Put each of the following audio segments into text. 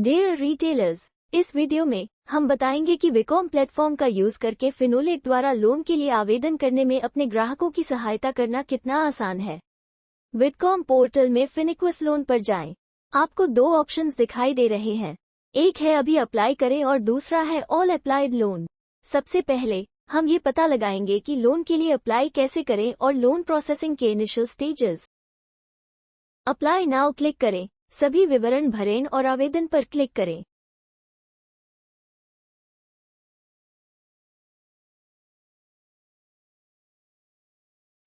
Dear retailers, इस video में हम बताएंगे कि विकॉम प्लेटफॉर्म का यूज करके फिनोलेट द्वारा लोन के लिए आवेदन करने में अपने ग्राहकों की सहायता करना कितना आसान है। विकॉम पोर्टल में फिनिक्विस लोन पर जाएं। आपको दो ऑप्शंस दिखाई दे रहे हैं, एक है अभी अप्लाई करें और दूसरा है ऑल अप्लाइड लोन। सबसे पहले हम ये पता लगाएंगे कि लोन के लिए अप्लाई कैसे करें और लोन प्रोसेसिंग के initial stages. Apply now click करें, सभी विवरण भरें और आवेदन पर क्लिक करें।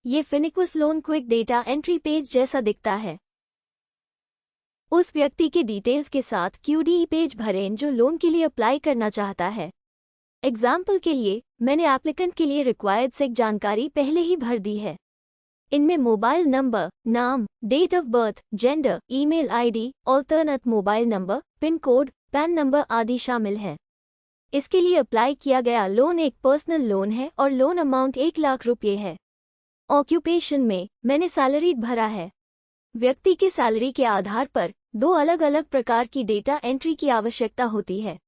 ये फिनिक्विस loan quick data entry page जैसा दिखता है। उस व्यक्ति के डिटेल्स के साथ QDE पेज भरें जो लोन के लिए अप्लाई करना चाहता है। एग्जाम्पल के लिए मैंने एप्लीकेंट के लिए रिक्वायर्ड सेक जानकारी पहले ही भर दी है। इनमें मोबाइल नंबर, नाम, date of birth, gender, email ID, alternate mobile number, pin code, PAN number आदि शामिल हैं। इसके लिए अप्लाई किया गया लोन एक पर्सनल लोन है और लोन अमाउंट 1 लाख रुपये है। ऑक्यूपेशन में मैंने सैलरीड भरा है। व्यक्ति के सैलरी के आधार पर दो अलग अलग प्रकार की डेटा एंट्री की आवश्यकता होती है।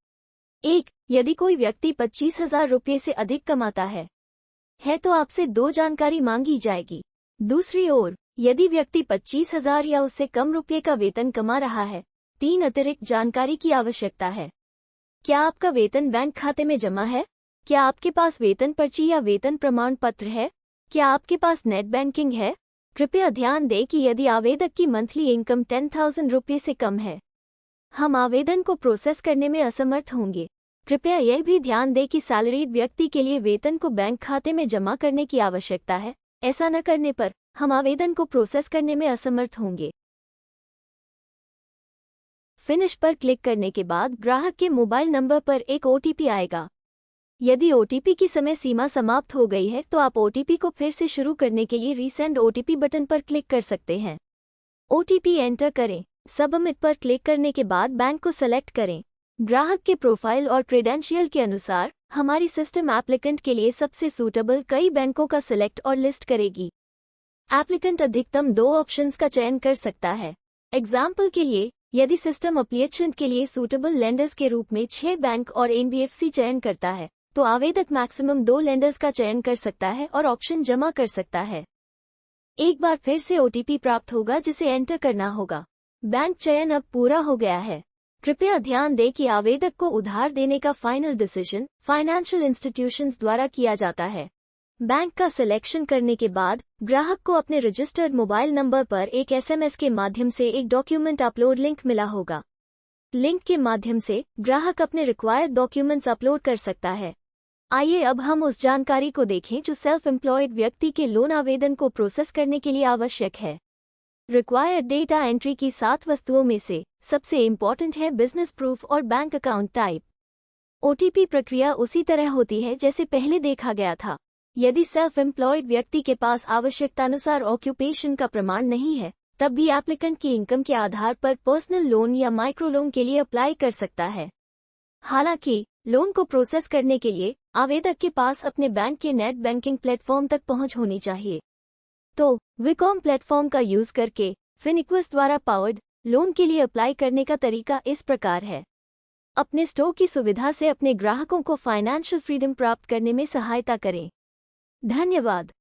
एक, यदि कोई व्यक्ति 25,000 रुपये से अधिक कमाता है तो आपसे दो जानकारी मांगी जाएगी। दूसरी ओर, यदि व्यक्ति 25,000 या उससे कम रुपये का वेतन कमा रहा है, 3 अतिरिक्त जानकारी की आवश्यकता है। क्या आपका वेतन बैंक खाते में जमा है? क्या आपके पास वेतन पर्ची या वेतन प्रमाण पत्र है? क्या आपके पास नेट बैंकिंग है? कृपया ध्यान दें कि यदि आवेदक की मंथली इनकम 10,000 रुपये से कम है, हम आवेदन को प्रोसेस करने में असमर्थ होंगे। कृपया यह भी ध्यान दें कि सैलरीड व्यक्ति के लिए वेतन को बैंक खाते में जमा करने की आवश्यकता है। ऐसा न करने पर हम आवेदन को प्रोसेस करने में असमर्थ होंगे। फिनिश पर क्लिक करने के बाद ग्राहक के मोबाइल नंबर पर एक OTP आएगा। यदि OTP की समय सीमा समाप्त हो गई है तो आप OTP को फिर से शुरू करने के लिए रीसेंड OTP बटन पर क्लिक कर सकते हैं। OTP एंटर करें। सबमिट पर क्लिक करने के बाद बैंक को सेलेक्ट करें। ग्राहक के प्रोफाइल और क्रेडेंशियल के अनुसार हमारी सिस्टम एप्लीकेंट के लिए सबसे सूटेबल कई बैंकों का सिलेक्ट और लिस्ट करेगी। एप्लीकेंट अधिकतम 2 ऑप्शंस का चयन कर सकता है। एग्जाम्पल के लिए, यदि सिस्टम एप्लीकेंट के लिए सूटेबल लेंडर्स के रूप में 6 बैंक और NBFC चयन करता है, तो आवेदक मैक्सिमम 2 लेंडर्स का चयन कर सकता है और ऑप्शन जमा कर सकता है। एक बार फिर से OTP प्राप्त होगा जिसे एंटर करना होगा। बैंक चयन अब पूरा हो गया है। कृपया ध्यान दें कि आवेदक को उधार देने का फाइनल डिसीजन फाइनेंशियल इंस्टीट्यूशंस द्वारा किया जाता है। बैंक का सिलेक्शन करने के बाद ग्राहक को अपने रजिस्टर्ड मोबाइल नंबर पर एक SMS के माध्यम से एक डॉक्यूमेंट अपलोड लिंक मिला होगा। लिंक के माध्यम से ग्राहक अपने रिक्वायर्ड डॉक्यूमेंट्स अपलोड कर सकता है। आइए अब हम उस जानकारी को देखें जो सेल्फ एम्प्लॉयड व्यक्ति के लोन आवेदन को प्रोसेस करने के लिए आवश्यक है। रिक्वायर्ड डेटा एंट्री की 7 वस्तुओं में से सबसे इम्पॉर्टेंट है बिजनेस प्रूफ और बैंक अकाउंट टाइप। OTP प्रक्रिया उसी तरह होती है जैसे पहले देखा गया था। यदि सेल्फ एम्प्लॉयड व्यक्ति के पास आवश्यकतानुसार ऑक्यूपेशन का प्रमाण नहीं है, तब भी एप्लीकेंट की इनकम के आधार पर पर्सनल लोन या माइक्रो लोन के लिए अप्लाई कर सकता है। हालांकि लोन को प्रोसेस करने के लिए आवेदक के पास अपने बैंक के नेट बैंकिंग प्लेटफॉर्म तक पहुंच होनी चाहिए। तो विकॉम प्लेटफॉर्म का यूज करके फिनिक्विस द्वारा पावर्ड लोन के लिए अप्लाई करने का तरीका इस प्रकार है। अपने स्टोर की सुविधा से अपने ग्राहकों को फाइनेंशियल फ्रीडम प्राप्त करने में सहायता करें। धन्यवाद।